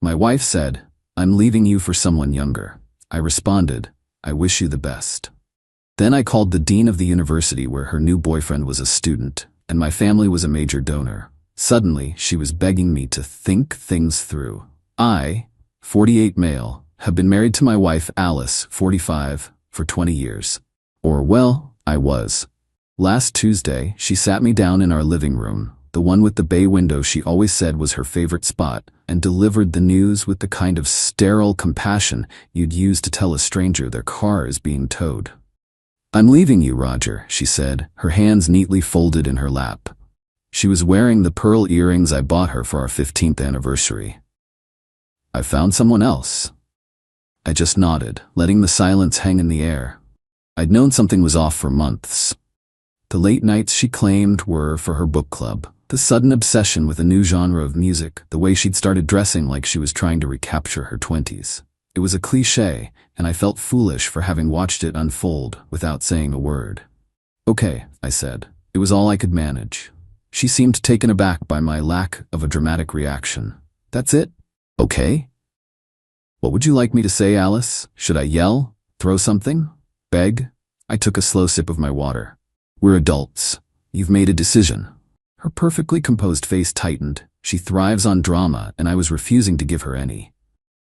My wife said, "I'm leaving you for someone younger." I responded, "I wish you the best." Then I called the dean of the university where her new boyfriend was a student, and my family was a major donor. Suddenly, she was begging me to think things through. I, 48 male, have been married to my wife Alice, 45, for 20 years. Or well, I was. Last Tuesday, she sat me down in our living room, the one with the bay window she always said was her favorite spot, and delivered the news with the kind of sterile compassion you'd use to tell a stranger their car is being towed. "I'm leaving you, Roger," she said, her hands neatly folded in her lap. She was wearing the pearl earrings I bought her for our 15th anniversary. "I found someone else." I just nodded, letting the silence hang in the air. I'd known something was off for months. The late nights she claimed were for her book club, the sudden obsession with a new genre of music, the way she'd started dressing like she was trying to recapture her 20s. It was a cliché, and I felt foolish for having watched it unfold without saying a word. "Okay," I said. It was all I could manage. She seemed taken aback by my lack of a dramatic reaction. "That's it? Okay? What would you like me to say, Alice? Should I yell? Throw something? Beg?" I took a slow sip of my water. "We're adults. You've made a decision." Her perfectly composed face tightened. She thrives on drama, and I was refusing to give her any.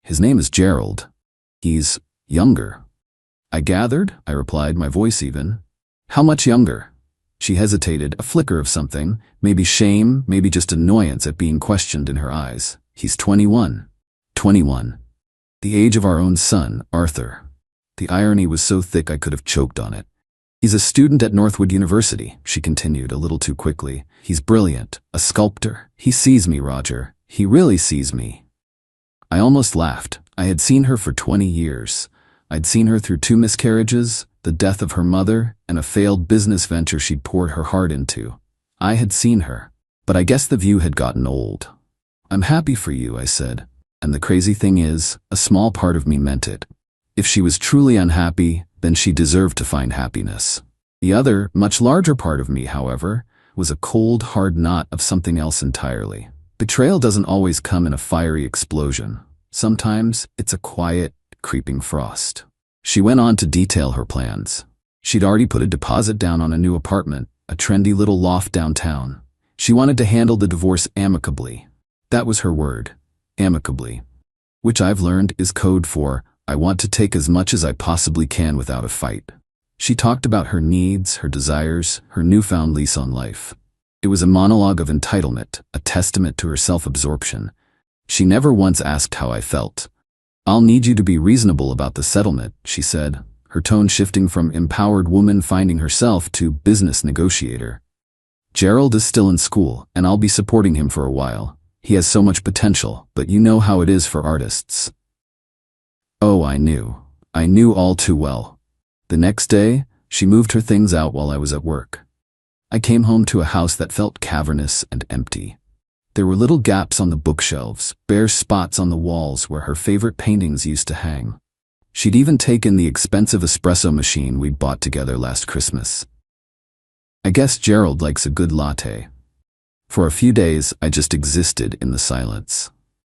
"His name is Gerald. He's younger." "I gathered," I replied, my voice even. "How much younger?" She hesitated, a flicker of something, maybe shame, maybe just annoyance at being questioned in her eyes. "He's 21. 21. The age of our own son, Arthur." The irony was so thick I could have choked on it. "He's a student at Northwood University," she continued a little too quickly. "He's brilliant, a sculptor. He sees me, Roger. He really sees me." I almost laughed. I had seen her for 20 years. I'd seen her through 2 miscarriages, the death of her mother, and a failed business venture she'd poured her heart into. I had seen her, but I guess the view had gotten old. "I'm happy for you," I said. And the crazy thing is, a small part of me meant it. If she was truly unhappy, then she deserved to find happiness. The other, much larger part of me, however, was a cold, hard knot of something else entirely. Betrayal doesn't always come in a fiery explosion. Sometimes it's a quiet, creeping frost. She went on to detail her plans. She'd already put a deposit down on a new apartment, a trendy little loft downtown. She wanted to handle the divorce amicably. That was her word, amicably. Which I've learned is code for, I want to take as much as I possibly can without a fight. She talked about her needs, her desires, her newfound lease on life. It was a monologue of entitlement, a testament to her self-absorption. She never once asked how I felt. "I'll need you to be reasonable about the settlement," she said, her tone shifting from empowered woman finding herself to business negotiator. "Gerald is still in school, and I'll be supporting him for a while. He has so much potential, but you know how it is for artists." Oh, I knew. I knew all too well. The next day, she moved her things out while I was at work. I came home to a house that felt cavernous and empty. There were little gaps on the bookshelves, bare spots on the walls where her favorite paintings used to hang. She'd even taken the expensive espresso machine we'd bought together last Christmas. I guess Gerald likes a good latte. For a few days, I just existed in the silence.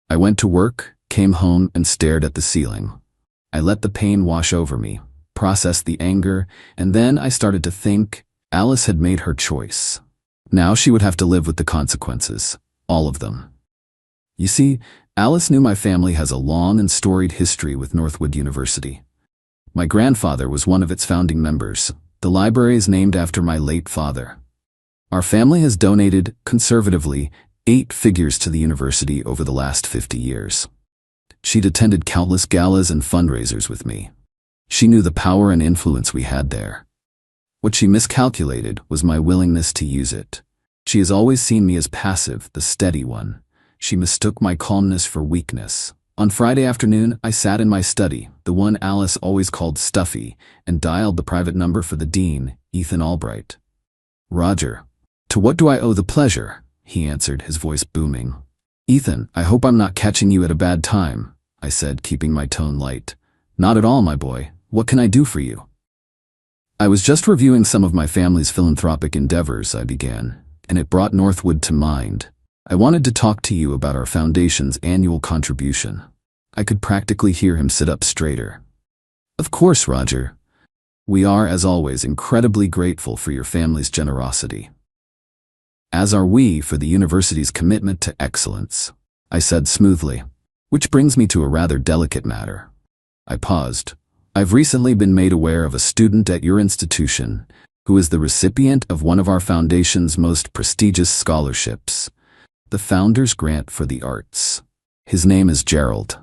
I went to work, came home, and stared at the ceiling. I let the pain wash over me, processed the anger, and then I started to think Alice had made her choice. Now she would have to live with the consequences, all of them. You see, Alice knew my family has a long and storied history with Northwood University. My grandfather was one of its founding members. The library is named after my late father. Our family has donated, conservatively, 8 figures to the university over the last 50 years. She'd attended countless galas and fundraisers with me. She knew the power and influence we had there. What she miscalculated was my willingness to use it. She has always seen me as passive, the steady one. She mistook my calmness for weakness. On Friday afternoon, I sat in my study, the one Alice always called stuffy, and dialed the private number for the dean, Ethan Albright. "Roger, to what do I owe the pleasure?" he answered, his voice booming. "Ethan, I hope I'm not catching you at a bad time," I said, keeping my tone light. "Not at all, my boy. What can I do for you?" "I was just reviewing some of my family's philanthropic endeavors," I began, and it brought Northwood to mind. I wanted to talk to you about our foundation's annual contribution. I could practically hear him sit up straighter. Of course, Roger. We are, as always, incredibly grateful for your family's generosity. As are we for the university's commitment to excellence, I said smoothly. Which brings me to a rather delicate matter. I paused. I've recently been made aware of a student at your institution who is the recipient of one of our foundation's most prestigious scholarships, the Founders Grant for the Arts. His name is Gerald.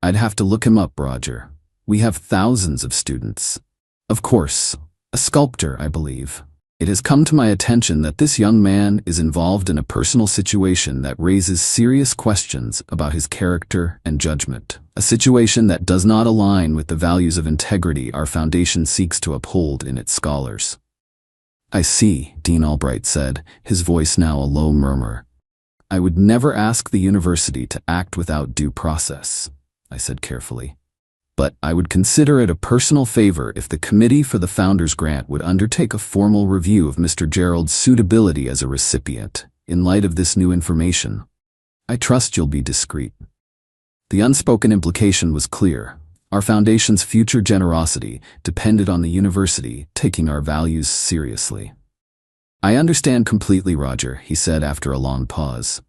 I'd have to look him up, Roger. We have thousands of students. Of course, a sculptor, I believe. It has come to my attention that this young man is involved in a personal situation that raises serious questions about his character and judgment, a situation that does not align with the values of integrity our foundation seeks to uphold in its scholars. I see, Dean Albright said, his voice now a low murmur. I would never ask the university to act without due process, I said carefully. But I would consider it a personal favor if the Committee for the Founders Grant would undertake a formal review of Mr. Gerald's suitability as a recipient, in light of this new information. I trust you'll be discreet. The unspoken implication was clear. Our foundation's future generosity depended on the university taking our values seriously. I understand completely, Roger, he said after a long pause.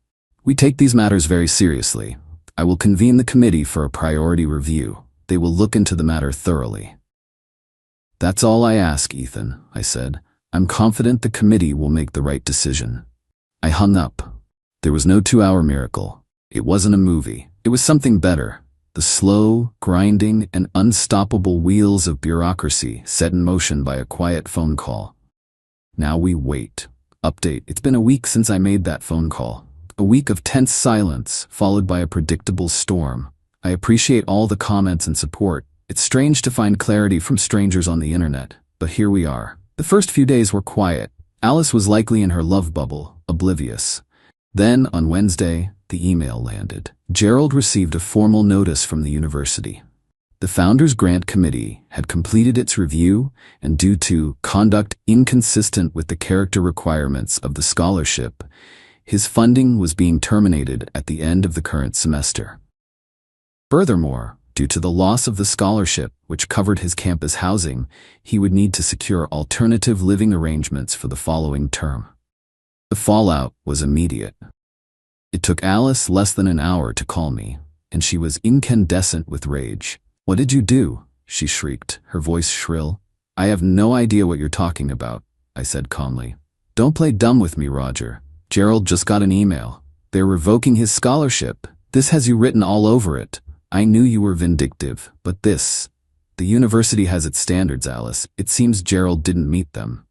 We take these matters very seriously. I will convene the committee for a priority review. They will look into the matter thoroughly. That's all I ask, Ethan, I said. I'm confident the committee will make the right decision. I hung up. There was no 2-hour miracle. It wasn't a movie. It was something better. The slow, grinding, and unstoppable wheels of bureaucracy set in motion by a quiet phone call. Now we wait. Update. It's been a week since I made that phone call. A week of tense silence, followed by a predictable storm. I appreciate all the comments and support. It's strange to find clarity from strangers on the internet, but here we are. The first few days were quiet. Alice was likely in her love bubble, oblivious. Then, on Wednesday, the email landed. Gerald received a formal notice from the university. The Founders Grant Committee had completed its review, and due to conduct inconsistent with the character requirements of the scholarship, his funding was being terminated at the end of the current semester. Furthermore, due to the loss of the scholarship, which covered his campus housing, he would need to secure alternative living arrangements for the following term. The fallout was immediate. It took Alice less than an hour to call me, and she was incandescent with rage. What did you do? She shrieked, her voice shrill. I have no idea what you're talking about, I said calmly. Don't play dumb with me, Roger. Gerald just got an email. They're revoking his scholarship. This has you written all over it. I knew you were vindictive, but the university has its standards, Alice. It seems Gerald didn't meet them.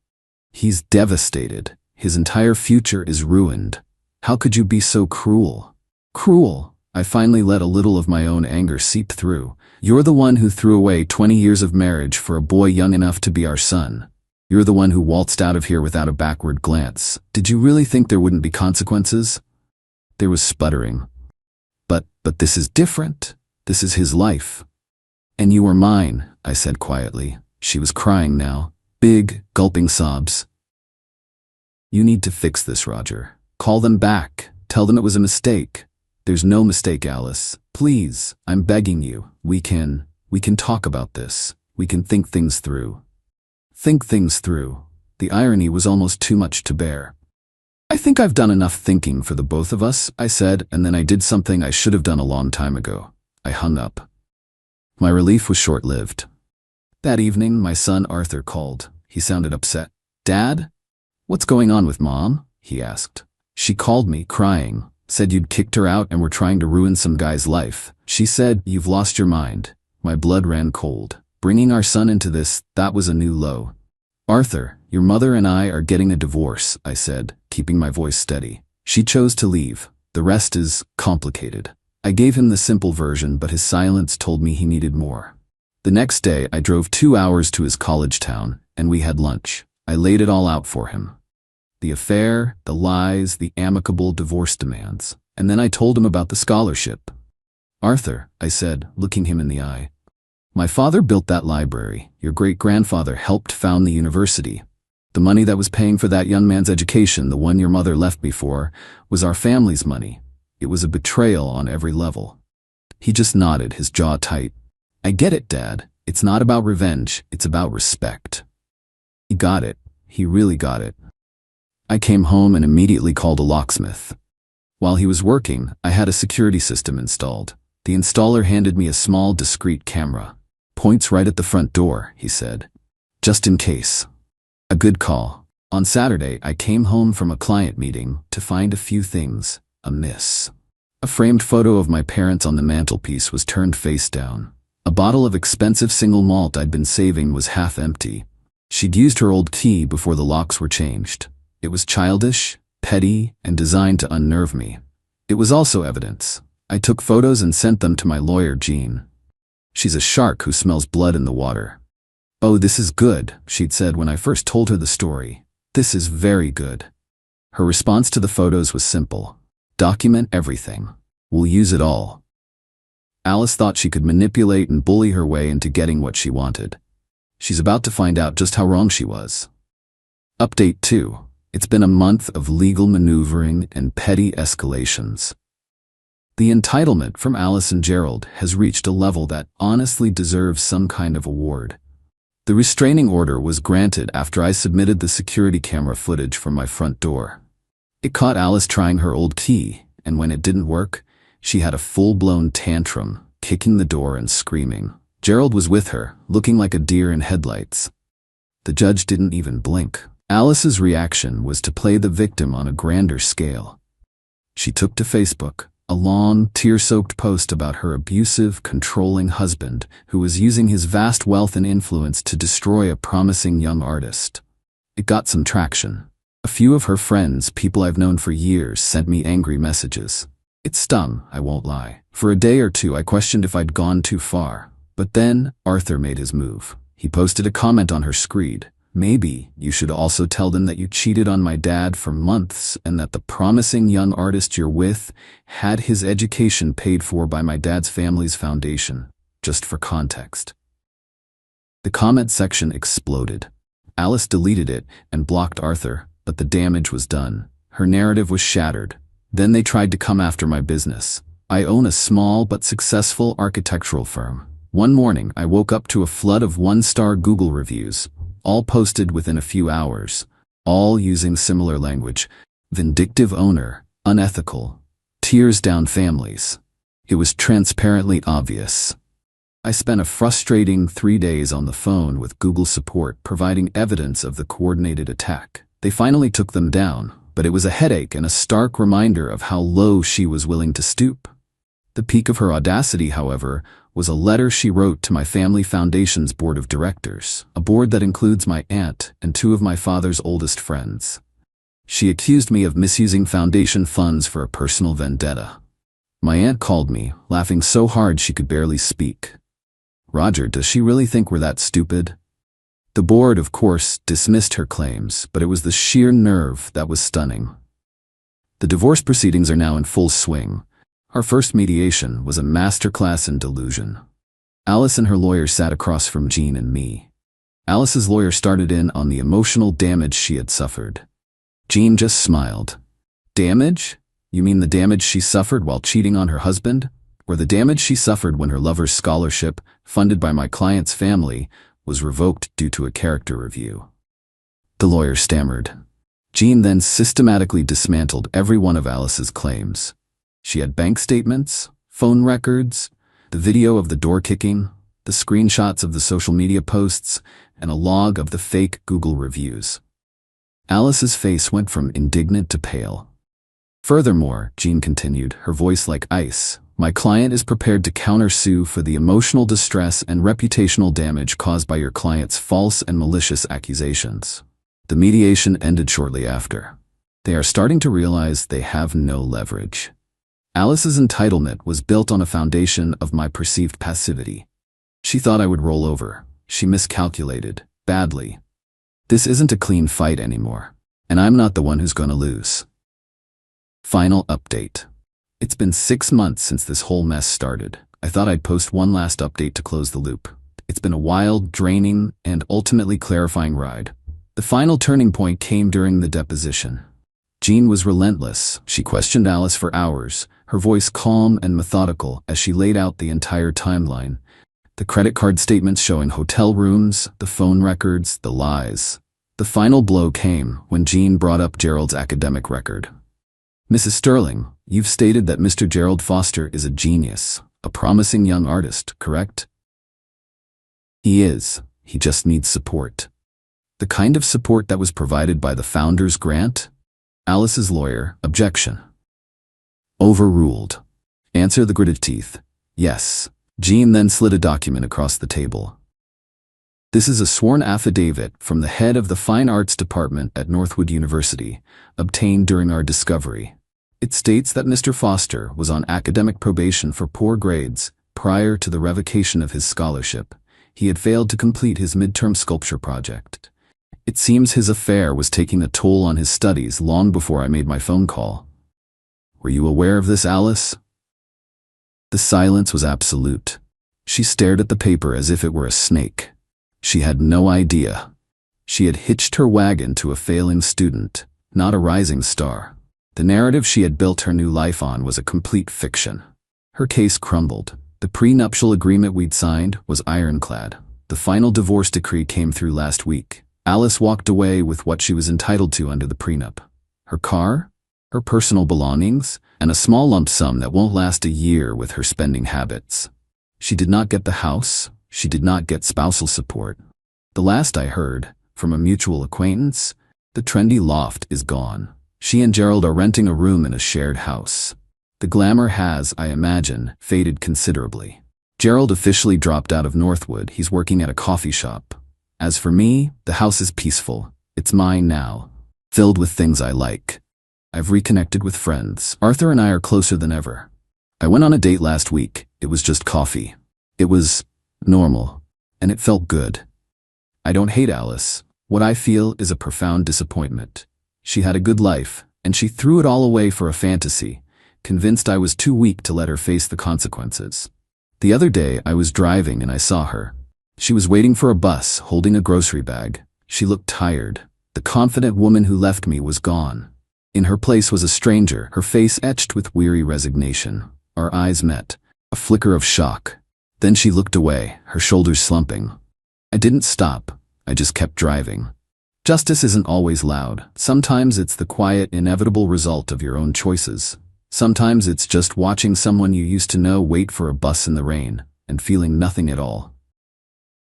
He's devastated. His entire future is ruined. How could you be so cruel? Cruel? I finally let a little of my own anger seep through. You're the one who threw away 20 years of marriage for a boy young enough to be our son. You're the one who waltzed out of here without a backward glance. Did you really think there wouldn't be consequences? There was sputtering. But this is different. This is his life. And you were mine, I said quietly. She was crying now. Big, gulping sobs. You need to fix this, Roger. Call them back. Tell them it was a mistake. There's no mistake, Alice. Please, I'm begging you. We can talk about this. We can think things through. Think things through. The irony was almost too much to bear. I think I've done enough thinking for the both of us, I said, and then I did something I should have done a long time ago. I hung up. My relief was short-lived. That evening, my son Arthur called. He sounded upset. Dad? What's going on with Mom? He asked. She called me, crying. Said you'd kicked her out and were trying to ruin some guy's life. She said, you've lost your mind. My blood ran cold. Bringing our son into this, that was a new low. Arthur, your mother and I are getting a divorce, I said, keeping my voice steady. She chose to leave. The rest is complicated. I gave him the simple version, but his silence told me he needed more. The next day, I drove 2 hours to his college town, and we had lunch. I laid it all out for him. The affair, the lies, the amicable divorce demands. And then I told him about the scholarship. Arthur, I said, looking him in the eye. My father built that library. Your great-grandfather helped found the university. The money that was paying for that young man's education, the one your mother left me for, was our family's money. It was a betrayal on every level. He just nodded, his jaw tight. I get it, Dad. It's not about revenge, it's about respect. He got it. He really got it. I came home and immediately called a locksmith. While he was working, I had a security system installed. The installer handed me a small, discreet camera. Points right at the front door, he said. Just in case. A good call. On Saturday, I came home from a client meeting to find a few things amiss. A framed photo of my parents on the mantelpiece was turned face down. A bottle of expensive single malt I'd been saving was half empty. She'd used her old key before the locks were changed. It was childish, petty, and designed to unnerve me. It was also evidence. I took photos and sent them to my lawyer, Jean. She's a shark who smells blood in the water. Oh, this is good, she'd said when I first told her the story. This is very good. Her response to the photos was simple. Document everything. We'll use it all. Alice thought she could manipulate and bully her way into getting what she wanted. She's about to find out just how wrong she was. Update 2. It's been a month of legal maneuvering and petty escalations. The entitlement from Alice and Gerald has reached a level that honestly deserves some kind of award. The restraining order was granted after I submitted the security camera footage from my front door. It caught Alice trying her old key, and when it didn't work, she had a full-blown tantrum, kicking the door and screaming. Gerald was with her, looking like a deer in headlights. The judge didn't even blink. Alice's reaction was to play the victim on a grander scale. She took to Facebook, a long, tear-soaked post about her abusive, controlling husband who was using his vast wealth and influence to destroy a promising young artist. It got some traction. A few of her friends, people I've known for years, sent me angry messages. It stung, I won't lie. For a day or two I questioned if I'd gone too far. But then Arthur made his move. He posted a comment on her screed. Maybe you should also tell them that you cheated on my dad for months and that the promising young artist you're with had his education paid for by my dad's family's foundation, just for context. The comment section exploded. Alice deleted it and blocked Arthur, but the damage was done. Her narrative was shattered. Then they tried to come after my business. I own a small but successful architectural firm. One morning, I woke up to a flood of one-star Google reviews, all posted within a few hours, all using similar language. Vindictive owner, unethical, tears down families. It was transparently obvious. I spent a frustrating 3 days on the phone with Google support providing evidence of the coordinated attack. They finally took them down, but it was a headache and a stark reminder of how low she was willing to stoop. The peak of her audacity, however, was a letter she wrote to my family foundation's board of directors, a board that includes my aunt and 2 of my father's oldest friends. She accused me of misusing foundation funds for a personal vendetta. My aunt called me, laughing so hard she could barely speak. Roger, does she really think we're that stupid? The board, of course, dismissed her claims, but it was the sheer nerve that was stunning. The divorce proceedings are now in full swing. Our first mediation was a masterclass in delusion. Alice and her lawyer sat across from Jean and me. Alice's lawyer started in on the emotional damage she had suffered. Jean just smiled. Damage? You mean the damage she suffered while cheating on her husband? Or the damage she suffered when her lover's scholarship, funded by my client's family, was revoked due to a character review? The lawyer stammered. Jean then systematically dismantled every one of Alice's claims. She had bank statements, phone records, the video of the door kicking, the screenshots of the social media posts, and a log of the fake Google reviews. Alice's face went from indignant to pale. Furthermore, Jean continued, her voice like ice, my client is prepared to countersue for the emotional distress and reputational damage caused by your client's false and malicious accusations. The mediation ended shortly after. They are starting to realize they have no leverage. Alice's entitlement was built on a foundation of my perceived passivity. She thought I would roll over. She miscalculated, badly. This isn't a clean fight anymore, and I'm not the one who's gonna lose. Final update. It's been 6 months since this whole mess started. I thought I'd post one last update to close the loop. It's been a wild, draining, and ultimately clarifying ride. The final turning point came during the deposition. Jean was relentless. She questioned Alice for hours, her voice calm and methodical as she laid out the entire timeline. The credit card statements showing hotel rooms, the phone records, the lies. The final blow came when Jean brought up Gerald's academic record. "Mrs. Sterling, you've stated that Mr. Gerald Foster is a genius, a promising young artist, correct?" "He is. He just needs support." "The kind of support that was provided by the Founders Grant?" Alice's lawyer, objection. Overruled. Answer, the gritted teeth. "Yes." Jean then slid a document across the table. "This is a sworn affidavit from the head of the Fine Arts Department at Northwood University, obtained during our discovery. It states that Mr. Foster was on academic probation for poor grades prior to the revocation of his scholarship. He had failed to complete his midterm sculpture project. It seems his affair was taking a toll on his studies long before I made my phone call. Were you aware of this, Alice?" The silence was absolute. She stared at the paper as if it were a snake. She had no idea. She had hitched her wagon to a failing student, not a rising star. The narrative she had built her new life on was a complete fiction. Her case crumbled. The prenuptial agreement we'd signed was ironclad. The final divorce decree came through last week. Alice walked away with what she was entitled to under the prenup. Her car, her personal belongings, and a small lump sum that won't last a year with her spending habits. She did not get the house. She did not get spousal support. The last I heard, from a mutual acquaintance, the trendy loft is gone. She and Gerald are renting a room in a shared house. The glamour has, I imagine, faded considerably. Gerald officially dropped out of Northwood. He's working at a coffee shop. As for me, the house is peaceful. It's mine now, filled with things I like. I've reconnected with friends. Arthur and I are closer than ever. I went on a date last week. It was just coffee. It was normal, and it felt good. I don't hate Alice. What I feel is a profound disappointment. She had a good life, and she threw it all away for a fantasy, convinced I was too weak to let her face the consequences. The other day, I was driving and I saw her. She was waiting for a bus, holding a grocery bag. She looked tired. The confident woman who left me was gone. In her place was a stranger, her face etched with weary resignation. Our eyes met, a flicker of shock. Then she looked away, her shoulders slumping. I didn't stop. I just kept driving. Justice isn't always loud. Sometimes it's the quiet, inevitable result of your own choices. Sometimes it's just watching someone you used to know wait for a bus in the rain and feeling nothing at all.